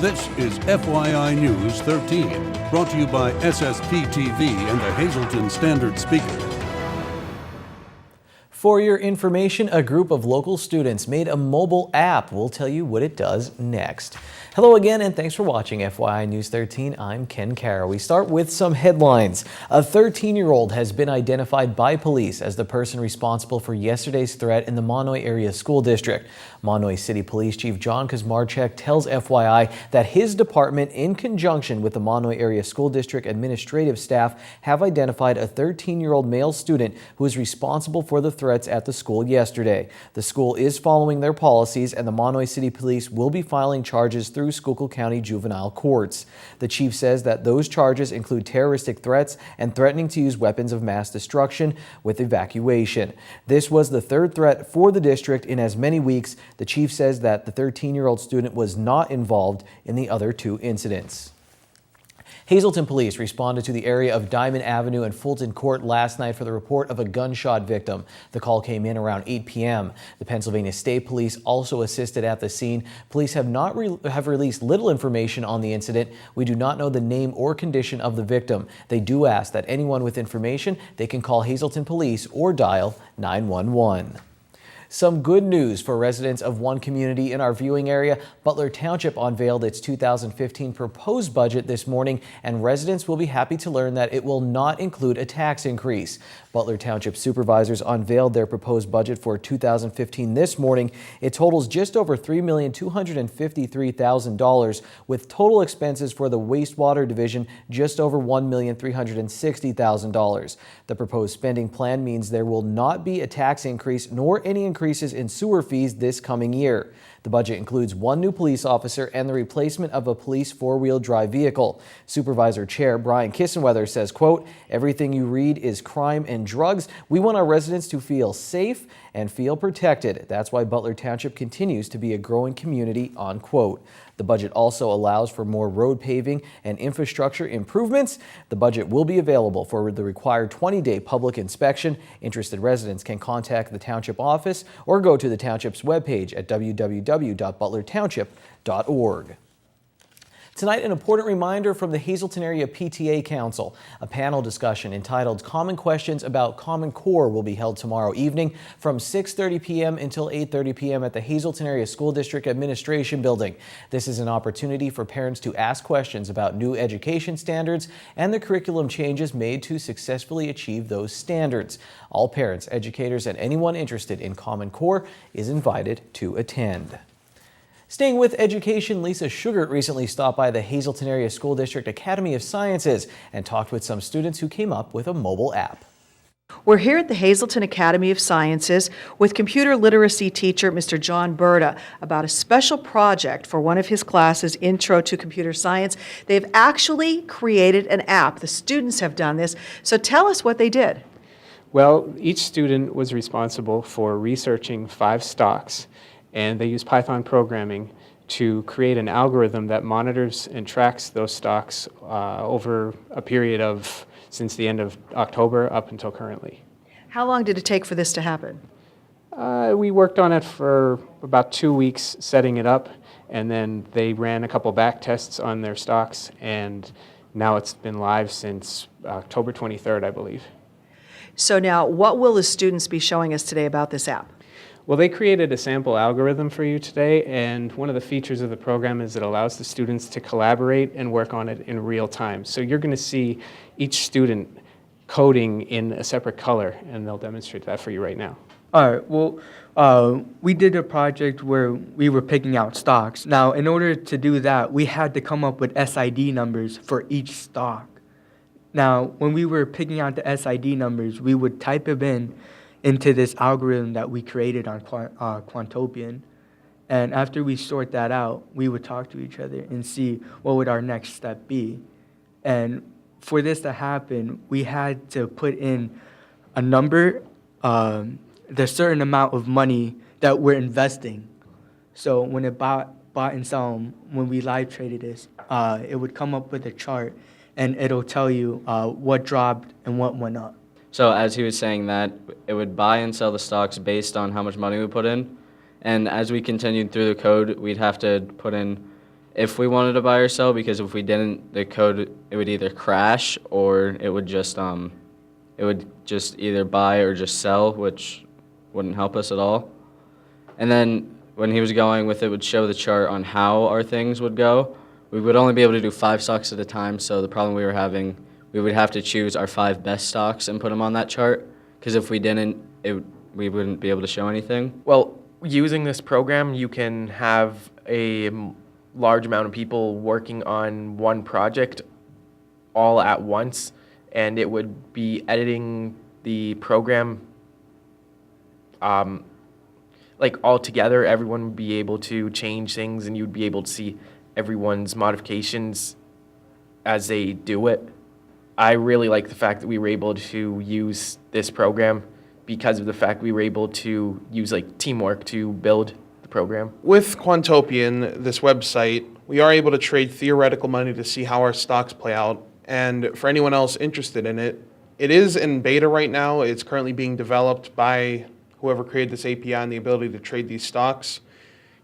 This is FYI News 13, brought to you by SSPTV and the Hazleton Standard Speaker. For your information, a group of local students made a mobile app. We'll tell you what it does next. Hello again, and thanks for watching FYI News 13. I'm Ken Kara. We start with some headlines. A 13-year-old has been identified by police as the person responsible for yesterday's threat in the Monoy Area School District. Monoy City Police Chief John Kazmarchek tells FYI that his department, in conjunction with the Monoy Area School District administrative staff, have identified a 13-year-old male student who is responsible for the threats at the school yesterday. The school is following their policies, and the Monoy City Police will be filing charges through Schuylkill County juvenile courts. The chief says that those charges include terroristic threats and threatening to use weapons of mass destruction with evacuation. This was the third threat for the district in as many weeks. The chief says that the 13-year-old student was not involved in the other two incidents. Hazleton police responded to the area of Diamond Avenue and Fulton Court last night for the report of a gunshot victim. The call came in around 8 p.m. The Pennsylvania State Police also assisted at the scene. Police have released little information on the incident. We do not know the name or condition of the victim. They do ask that anyone with information, they can call Hazleton Police or dial 911. Some good news for residents of one community in our viewing area. Butler Township unveiled its 2015 proposed budget this morning, and residents will be happy to learn that it will not include a tax increase. Butler Township supervisors unveiled their proposed budget for 2015 this morning. It totals just over $3,253,000, with total expenses for the wastewater division just over $1,360,000. The proposed spending plan means there will not be a tax increase nor any increases in sewer fees this coming year. The budget includes one new police officer and the replacement of a police four-wheel drive vehicle. Supervisor Chair Brian Kissenweather says, quote, "Everything you read is crime and drugs. We want our residents to feel safe and feel protected. That's why Butler Township continues to be a growing community," unquote. The budget also allows for more road paving and infrastructure improvements. The budget will be available for the required 20-day public inspection. Interested residents can contact the township office or go to the township's webpage at www.butlertownship.org. Tonight, an important reminder from the Hazleton Area PTA Council. A panel discussion entitled Common Questions About Common Core will be held tomorrow evening from 6:30 p.m. until 8:30 p.m. at the Hazleton Area School District Administration Building. This is an opportunity for parents to ask questions about new education standards and the curriculum changes made to successfully achieve those standards. All parents, educators, and anyone interested in Common Core is invited to attend. Staying with education, Lisa Sugart recently stopped by the Hazleton Area School District Academy of Sciences and talked with some students who came up with a mobile app. We're here at the Hazleton Academy of Sciences with computer literacy teacher Mr. John Berta about a special project for one of his classes, Intro to Computer Science. They've actually created an app. The students have done this. So tell us what they did. Well, each student was responsible for researching 5 stocks, and they use Python programming to create an algorithm that monitors and tracks those stocks over a period of since the end of October up until currently. How long did it take for this to happen? We worked on it for about 2 weeks setting it up, and then they ran a couple back tests on their stocks, and now it's been live since October 23rd, I believe. So now, what will the students be showing us today about this app? Well, they created a sample algorithm for you today, and one of the features of the program is it allows the students to collaborate and work on it in real time. So you're going to see each student coding in a separate color, and they'll demonstrate that for you right now. All right, well, we did a project where we were picking out stocks. Now, in order to do that, we had to come up with SID numbers for each stock. Now, when we were picking out the SID numbers, we would type them into this algorithm that we created on Quantopian. And after we sort that out, we would talk to each other and see what would our next step be. And for this to happen, we had to put in a number, the certain amount of money that we're investing. So when it bought and sell, when we live traded this, it would come up with a chart, and it'll tell you what dropped and what went up. So as he was saying that, it would buy and sell the stocks based on how much money we put in. And as we continued through the code, we'd have to put in if we wanted to buy or sell, because if we didn't, the code, it would either crash or it would just either buy or just sell, which wouldn't help us at all. And then when he was going with it, would show the chart on how our things would go. We would only be able to do 5 stocks at a time, so the problem we were having, we would have to choose our 5 best stocks and put them on that chart, because if we didn't, we wouldn't be able to show anything. Well, using this program, you can have a large amount of people working on one project all at once, and it would be editing the program like all together. Everyone would be able to change things, and you'd be able to see everyone's modifications as they do it. I really like the fact that we were able to use this program because of the fact we were able to use like teamwork to build the program. With Quantopian, this website, we are able to trade theoretical money to see how our stocks play out. And for anyone else interested in it, it is in beta right now. It's currently being developed by whoever created this API and the ability to trade these stocks.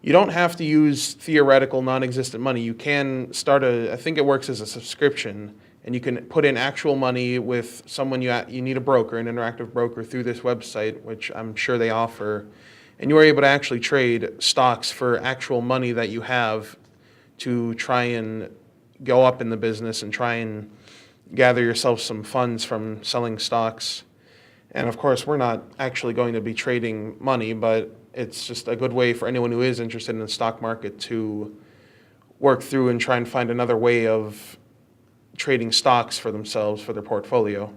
You don't have to use theoretical non-existent money. You can start I think it works as a subscription, and you can put in actual money with someone you need a broker, an interactive broker through this website, which I'm sure they offer. And you are able to actually trade stocks for actual money that you have to try and go up in the business and try and gather yourself some funds from selling stocks. And of course, we're not actually going to be trading money, but it's just a good way for anyone who is interested in the stock market to work through and try and find another way of trading stocks for themselves, for their portfolio.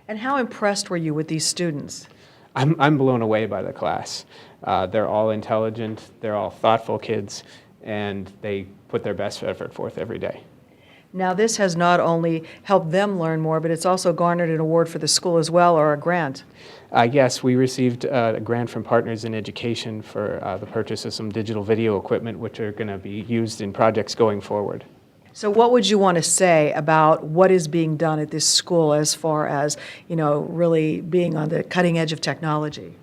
And how impressed were you with these students? I'm blown away by the class. They're all intelligent, they're all thoughtful kids, and they put their best effort forth every day. Now, this has not only helped them learn more, but it's also garnered an award for the school as well, or a grant. Yes, we received a grant from Partners in Education for the purchase of some digital video equipment, which are going to be used in projects going forward. So what would you want to say about what is being done at this school as far as, really being on the cutting edge of technology?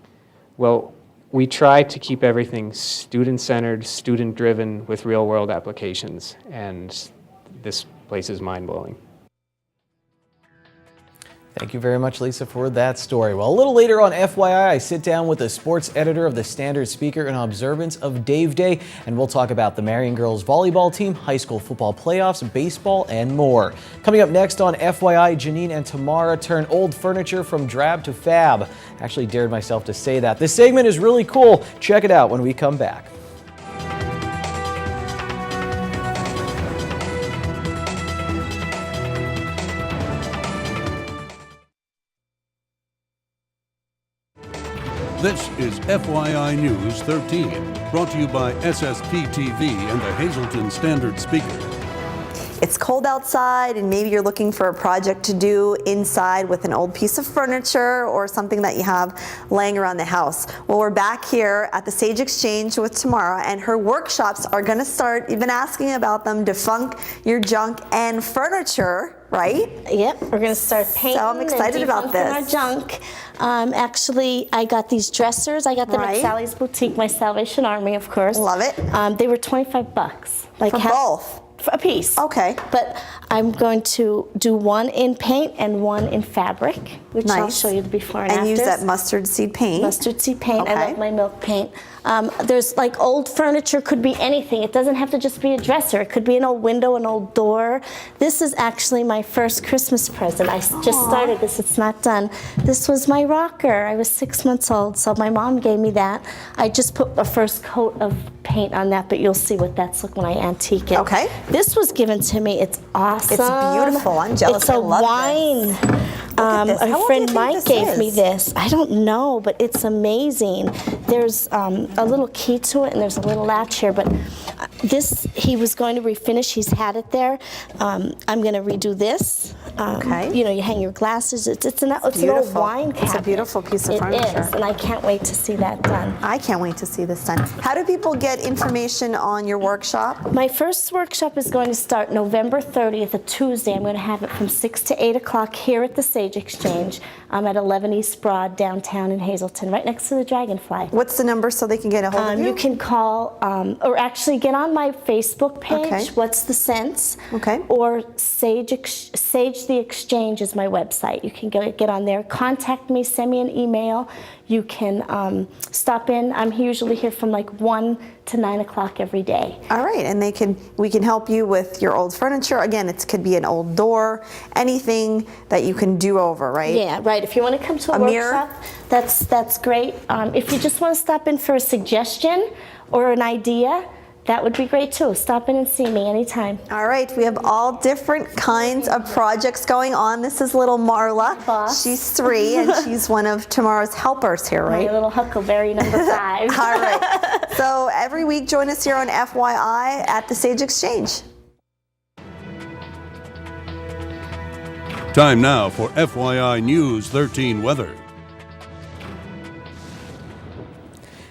Well, we try to keep everything student-centered, student-driven with real-world applications, and this place is mind-blowing. Thank you very much, Lisa, for that story. Well, a little later on FYI, I sit down with the sports editor of the Standard Speaker in observance of Dave Day, and we'll talk about the Marion girls volleyball team, high school football playoffs, baseball, and more. Coming up next on FYI, Janine and Tamara turn old furniture from drab to fab. I actually dared myself to say that. This segment is really cool. Check it out when we come back. This is FYI News 13, brought to you by SSPTV and the Hazleton Standard Speaker. It's cold outside and maybe you're looking for a project to do inside with an old piece of furniture or something that you have laying around the house. Well, we're back here at the Sage Exchange with Tamara, and her workshops are going to start. You've been asking about them, defunk your junk and furniture, right? Yep, we're going to start painting. So I'm excited about this. Our junk. Actually, I got these dressers. I got them at Sally's Boutique, my Salvation Army, of course. Love it. They were $25. Like for both? A piece. Okay. But I'm going to do one in paint and one in fabric, which I'll show you the before and afters. And use that mustard seed paint. Mustard seed paint. Okay. I love my milk paint. There's like old furniture, could be anything. It doesn't have to just be a dresser. It could be an old window, an old door. This is actually my first Christmas present. I just started this. It's not done. This was my rocker. I was 6 months old, so my mom gave me that. I just put a first coat of paint on that, but you'll see what that's like when I antique it. Okay. This was given to me. It's awesome. It's beautiful. I'm jealous. It's a wine. A friend Mike gave me this. I don't know, but it's amazing. There's a little key to it, and there's a little latch here, but this, he was going to refinish. He's had it there. I'm going to redo this, Okay. You know, you hang your glasses. It's an old beautiful. wine cabinet. It's a beautiful piece of furniture. It is, and I can't wait to see that done. I can't wait to see this done. How do people get information on your workshop? My first workshop is going to start November 30th, a Tuesday. I'm going to have it from 6 to 8 o'clock here at the Sage Exchange. I'm at 11 East Broad, downtown in Hazleton, right next to the Dragonfly. What's the number so they can get a hold of you? You can call, or actually get on my Facebook page, Okay. What's the Sense? Okay. Or Sage the Exchange is my website. You can get on there, contact me, send me an email. You can stop in. I'm usually here from like 1 to 9 o'clock every day. All right, and we can help you with your old furniture. Again, it could be an old door, anything that you can do over, right? Yeah, right. If you want to come to a mirror? workshop, that's great. If you just want to stop in for a suggestion or an idea, that would be great too. Stop in and see me anytime. All right, we have all different kinds of projects going on. This is little Marla. Boss. She's 3 and she's one of tomorrow's helpers here, right? My little Huckleberry number 5. All right. So every week, join us here on FYI at the Sage Exchange. Time now for FYI News 13 weather.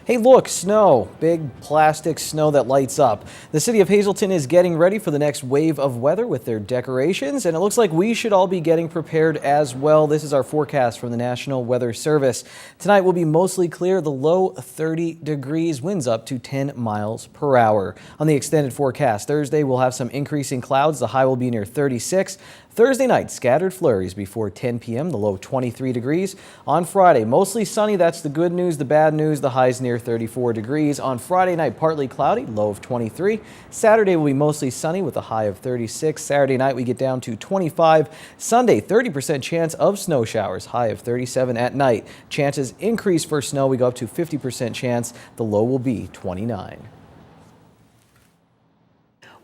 Hey look, snow. Big plastic snow that lights up. The city of Hazleton is getting ready for the next wave of weather with their decorations, and it looks like we should all be getting prepared as well. This is our forecast from the National Weather Service. Tonight will be mostly clear, the low 30 degrees, winds up to 10 miles per hour. On the extended forecast, Thursday we'll have some increasing clouds. The high will be near 36. Thursday night, scattered flurries before 10 p.m., the low 23 degrees. On Friday, mostly sunny. That's the good news. The bad news, the high's near 34 degrees. On Friday night, partly cloudy, low of 23. Saturday will be mostly sunny with a high of 36. Saturday night, we get down to 25. Sunday, 30% chance of snow showers, high of 37 at night. Chances increase for snow. We go up to 50% chance. The low will be 29.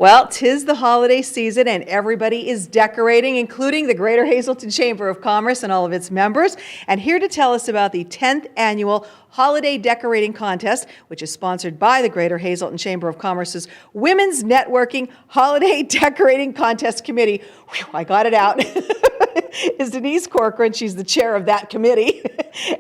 Well, 'tis the holiday season and everybody is decorating, including the Greater Hazleton Chamber of Commerce and all of its members. And here to tell us about the 10th annual Holiday Decorating Contest, which is sponsored by the Greater Hazleton Chamber of Commerce's Women's Networking Holiday Decorating Contest Committee. Whew, I got it out. Is Denise Corcoran. She's the chair of that committee.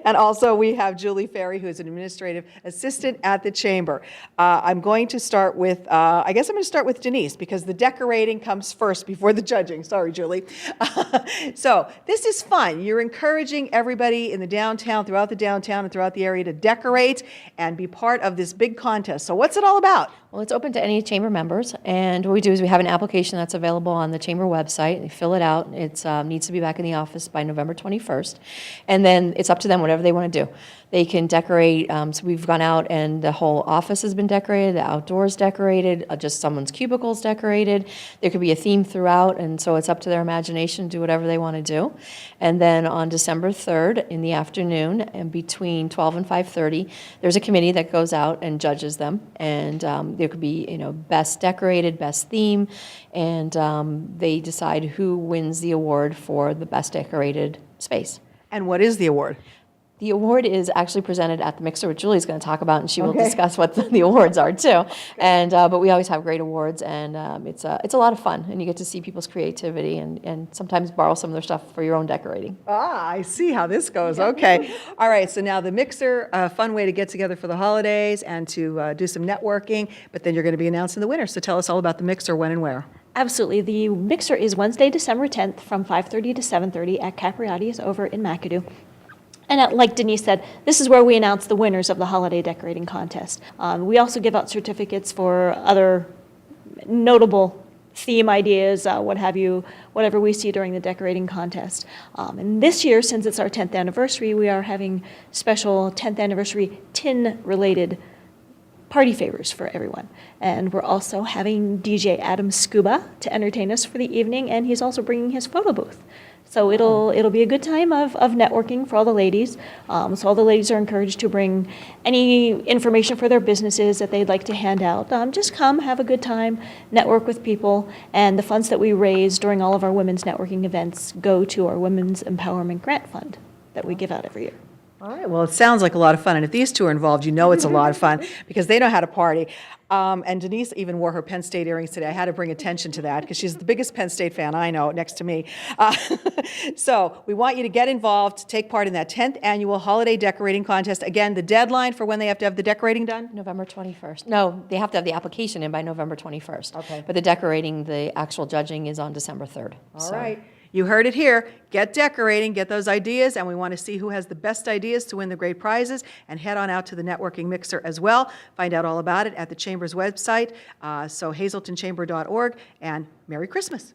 And also we have Julie Ferry, who is an administrative assistant at the chamber. I'm going to start with, I guess I'm going to start with Denise, because the decorating comes first before the judging. Sorry, Julie. So this is fun. You're encouraging everybody in the downtown, throughout the downtown and throughout the area to decorate and be part of this big contest. So what's it all about? Well, it's open to any chamber members, and what we do is we have an application that's available on the chamber website. They fill it out. It needs to be back in the office by November 21st, and then it's up to them, whatever they want to do. They can decorate, so we've gone out and the whole office has been decorated, the outdoors decorated, just someone's cubicles decorated. There could be a theme throughout, and so it's up to their imagination to do whatever they want to do. And then on December 3rd in the afternoon, and between 12 and 5:30, there's a committee that goes out and judges them, and there could be, best decorated, best theme, and they decide who wins the award for the best decorated space. And what is the award? The award is actually presented at the mixer, which Julie's going to talk about, and she will discuss what the awards are too. And but we always have great awards, and it's a lot of fun, and you get to see people's creativity and sometimes borrow some of their stuff for your own decorating. Ah, I see how this goes. Okay. All right. So now the mixer, a fun way to get together for the holidays and to do some networking, but then you're going to be announcing the winner. So tell us all about the mixer, when and where. Absolutely. The mixer is Wednesday, December 10th from 5:30 to 7:30 at Capriati's over in McAdoo. And like Denise said, this is where we announce the winners of the holiday decorating contest. We also give out certificates for other notable theme ideas, what have you, whatever we see during the decorating contest. And this year, since it's our 10th anniversary, we are having special 10th anniversary tin-related party favors for everyone. And we're also having DJ Adam Scuba to entertain us for the evening, and he's also bringing his photo booth. So it'll be a good time of networking for all the ladies. So all the ladies are encouraged to bring any information for their businesses that they'd like to hand out. Just come, have a good time, network with people, and the funds that we raise during all of our women's networking events go to our Women's Empowerment Grant Fund that we give out every year. All right. Well, it sounds like a lot of fun. And if these two are involved, you know it's a lot of fun because they know how to party. And Denise even wore her Penn State earrings today. I had to bring attention to that because she's the biggest Penn State fan I know next to me. So we want you to get involved, take part in that 10th annual holiday decorating contest. Again, the deadline for when they have to have the decorating done? November 21st. No, they have to have the application in by November 21st. Okay. But the decorating, the actual judging is on December 3rd. All right. You heard it here. Get decorating, get those ideas, and we want to see who has the best ideas to win the great prizes, and head on out to the networking mixer as well. Find out all about it at the Chamber's website, so hazeltonchamber.org, and Merry Christmas.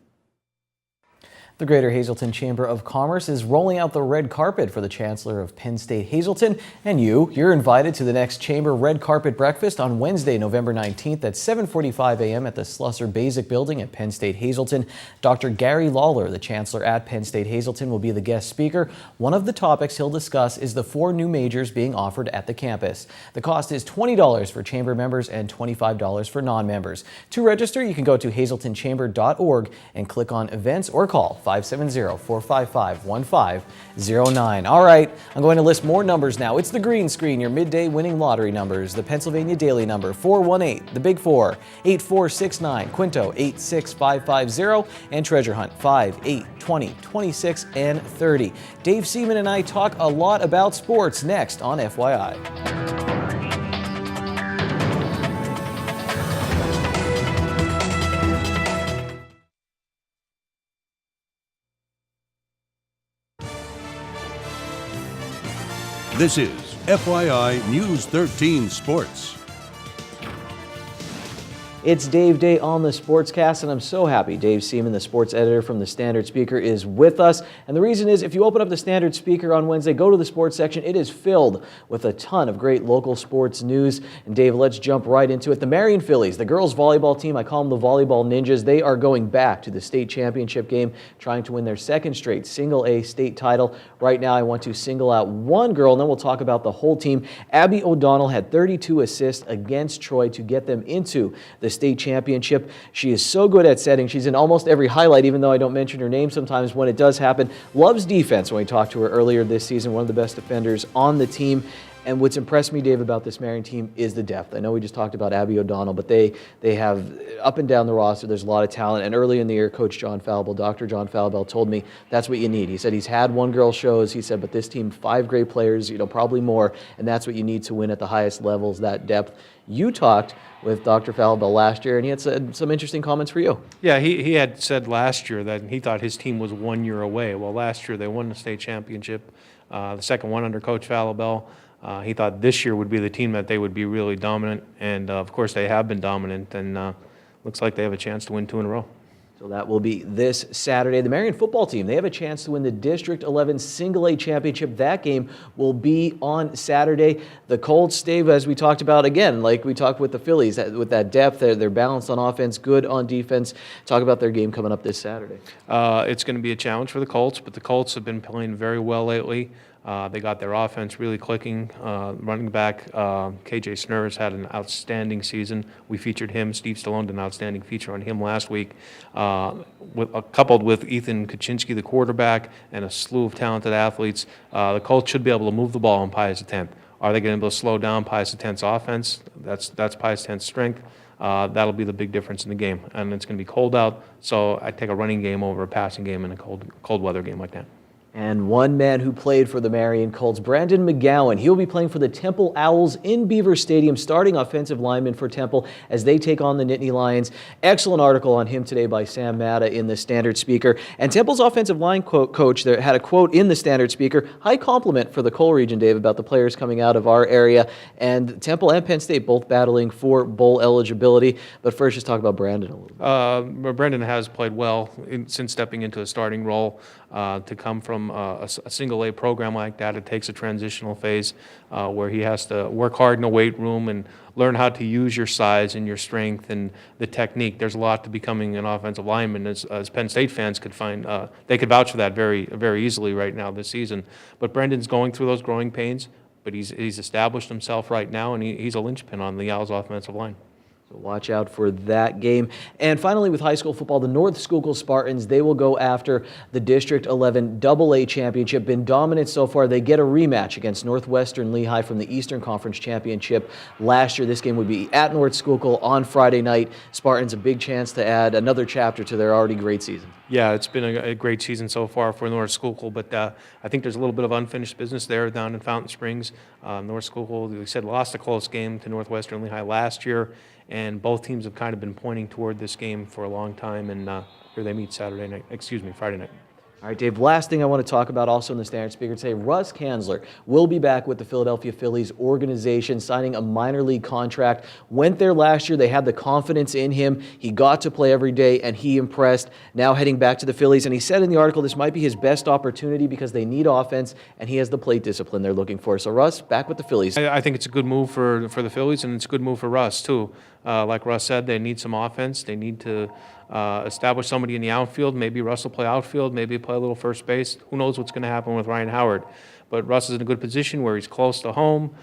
The Greater Hazleton Chamber of Commerce is rolling out the red carpet for the Chancellor of Penn State Hazleton, and you're invited to the next Chamber Red Carpet Breakfast on Wednesday, November 19th at 7:45 a.m. at the Slusser Basic Building at Penn State Hazleton. Dr. Gary Lawler, the Chancellor at Penn State Hazleton, will be the guest speaker. One of the topics he'll discuss is the 4 new majors being offered at the campus. The cost is $20 for Chamber members and $25 for non-members. To register, you can go to hazeltonchamber.org and click on Events or call 570-455-1509. All right, I'm going to list more numbers now. It's the green screen, your midday winning lottery numbers. The Pennsylvania Daily number 418, the Big 4 8469, Quinto 86550, and Treasure Hunt 5, 8, 20, 26, and 30. Dave Seaman and I talk a lot about sports next on FYI. This is FYI News 13 Sports. It's Dave Day on the Sportscast, and I'm so happy Dave Seaman, the sports editor from the Standard Speaker, is with us. And the reason is, if you open up the Standard Speaker on Wednesday, go to the sports section. It is filled with a ton of great local sports news. And Dave, let's jump right into it. The Marion Phillies, the girls volleyball team, I call them the Volleyball Ninjas. They are going back to the state championship game, trying to win their second straight single A state title. Right now, I want to single out one girl, and then we'll talk about the whole team. Abby O'Donnell had 32 assists against Troy to get them into the state championship. She is so good at setting. She's in almost every highlight, even though I don't mention her name sometimes when it does happen. Loves defense. When we talked to her earlier this season, one of the best defenders on the team. And what's impressed me, Dave, about this Marion team is the depth. I know we just talked about Abby O'Donnell, but they have, up and down the roster, there's a lot of talent. And early in the year, Coach John Falbell, Dr. John Falbell, told me that's what you need. He said he's had one girl shows. He said, but this team, 5 great players, probably more, and that's what you need to win at the highest levels, that depth. You talked with Dr. Falbell last year, and he had said some interesting comments for you. Yeah, he had said last year that he thought his team was 1 year away. Well, last year they won the state championship, the second one under Coach Falbell. He thought this year would be the team that they would be really dominant, and of course they have been dominant, and looks like they have a chance to win 2 in a row. So that will be this Saturday. The Marion football team, they have a chance to win the District 11 Single A Championship. That game will be on Saturday. The Colts, Dave, as we talked about, again, like we talked with the Phillies, with that depth, they're balanced on offense, good on defense. Talk about their game coming up this Saturday. It's going to be a challenge for the Colts, but the Colts have been playing very well lately. They got their offense really clicking. Running back KJ Snurrs had an outstanding season. We featured him. Steve Stallone did an outstanding feature on him last week. Coupled with Ethan Kaczynski, the quarterback, and a slew of talented athletes, the Colts should be able to move the ball on Pius X. Are they going to be able to slow down Pius X's offense? That's Pius X's strength. That'll be the big difference in the game. And it's going to be cold out, so I take a running game over a passing game in a cold weather game like that. And one man who played for the Marion Colts, Brandon McGowan. He'll be playing for the Temple Owls in Beaver Stadium, starting offensive lineman for Temple as they take on the Nittany Lions. Excellent article on him today by Sam Matta in the Standard Speaker. And Temple's offensive line coach there had a quote in the Standard Speaker, high compliment for the Cole region, Dave, about the players coming out of our area. And Temple and Penn State both battling for bowl eligibility. But first, just talk about Brandon a little bit. Brandon has played well since stepping into a starting role. To come from a single A program like that, it takes a transitional phase where he has to work hard in the weight room and learn how to use your size and your strength and the technique. There's a lot to becoming an offensive lineman, as Penn State fans could find. They could vouch for that very, very easily right now this season. But Brendan's going through those growing pains, but he's established himself right now, and he's a linchpin on the Owls' offensive line. So watch out for that game. And finally, with high school football, the North Schuylkill Spartans, they will go after the District 11 AA championship. Been dominant so far. They get a rematch against Northwestern Lehigh from the Eastern Conference Championship last year. This game would be at North Schuylkill on Friday night. Spartans a big chance to add another chapter to their already great season. Yeah, it's been a great season so far for North Schuylkill, but I think there's a little bit of unfinished business there down in Fountain Springs. North Schuylkill, we said, lost a close game to Northwestern Lehigh last year, and both teams have kind of been pointing toward this game for a long time, and here they meet Friday night. All right, Dave, last thing I want to talk about also in the Standard Speaker today, Russ Kanzler will be back with the Philadelphia Phillies organization, signing a minor league contract. Went there last year. They had the confidence in him. He got to play every day, and he impressed. Now heading back to the Phillies, and he said in the article this might be his best opportunity because they need offense, and he has the plate discipline they're looking for. So Russ, back with the Phillies. I think it's a good move for the Phillies, and it's a good move for Russ, too. Like Russ said, they need some offense. They need to establish somebody in the outfield. Maybe Russ will play outfield, maybe play a little first base. Who knows what's going to happen with Ryan Howard. But Russ is in a good position where he's close to home.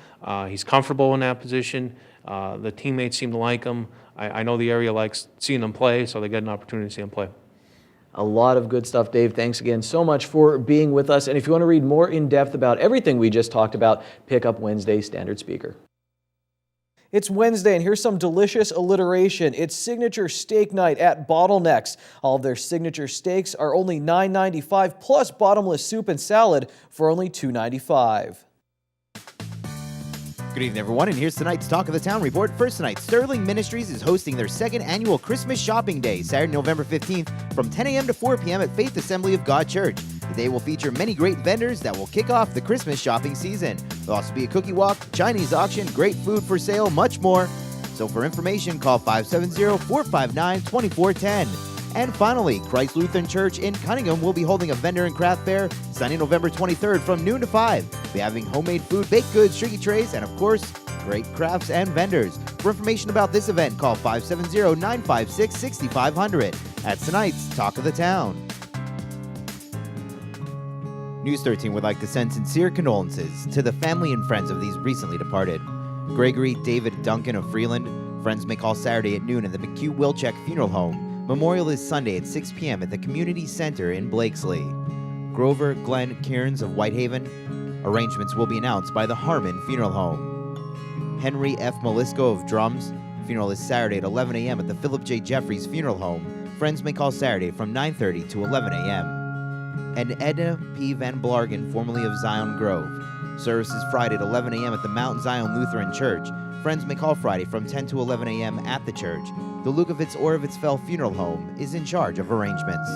He's comfortable in that position. The teammates seem to like him. I know the area likes seeing him play, so they get an opportunity to see him play. A lot of good stuff, Dave. Thanks again so much for being with us. And if you want to read more in depth about everything we just talked about, pick up Wednesday's Standard Speaker. It's Wednesday, and here's some delicious alliteration. It's signature steak night at Bottlenecks. All of their signature steaks are only $9.95 plus bottomless soup and salad for only $2.95. Good evening, everyone, and here's tonight's Talk of the Town report. First tonight, Sterling Ministries is hosting their second annual Christmas Shopping Day, Saturday, November 15th, from 10 a.m. to 4 p.m. at Faith Assembly of God Church. The day will feature many great vendors that will kick off the Christmas shopping season. There'll also be a cookie walk, Chinese auction, great food for sale, much more. So for information, call 570-459-2410. And finally, Christ Lutheran Church in Cunningham will be holding a vendor and craft fair Sunday, November 23rd from noon to 5. We'll be having homemade food, baked goods, tricky trays, and of course, great crafts and vendors. For information about this event, call 570-956-6500. That's tonight's Talk of the Town. News 13 would like to send sincere condolences to the family and friends of these recently departed. Gregory David Duncan of Freeland. Friends may call Saturday at noon at the McHugh Wilczek Funeral Home. Memorial is Sunday at 6 p.m. at the Community Center in Blakesley. Grover Glenn Cairns of Whitehaven. Arrangements will be announced by the Harmon Funeral Home. Henry F. Molisco of Drums. Funeral is Saturday at 11 a.m. at the Philip J. Jeffries Funeral Home. Friends may call Saturday from 9:30 to 11 a.m. And Edna P. Van Blargen, formerly of Zion Grove. Service is Friday at 11 a.m. at the Mount Zion Lutheran Church. Friends may call Friday from 10 to 11 a.m. at the church. The Lukavitz-Orovitz-Fell Funeral Home is in charge of arrangements.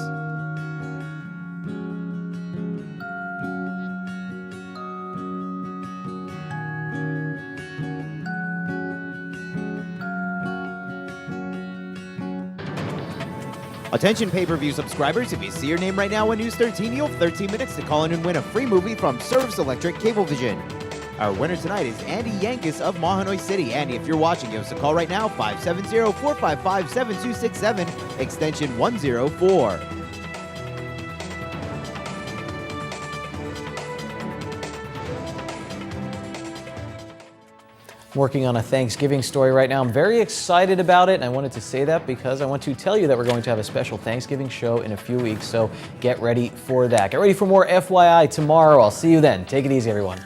Attention pay-per-view subscribers, if you see your name right now on News 13, you'll have 13 minutes to call in and win a free movie from Service Electric Cablevision. Our winner tonight is Andy Yankus of Mahanoy City. Andy, if you're watching, give us a call right now, 570-455-7267, extension 104. Working on a Thanksgiving story right now. I'm very excited about it, and I wanted to say that because I want to tell you that we're going to have a special Thanksgiving show in a few weeks, so get ready for that. Get ready for more FYI tomorrow. I'll see you then. Take it easy, everyone.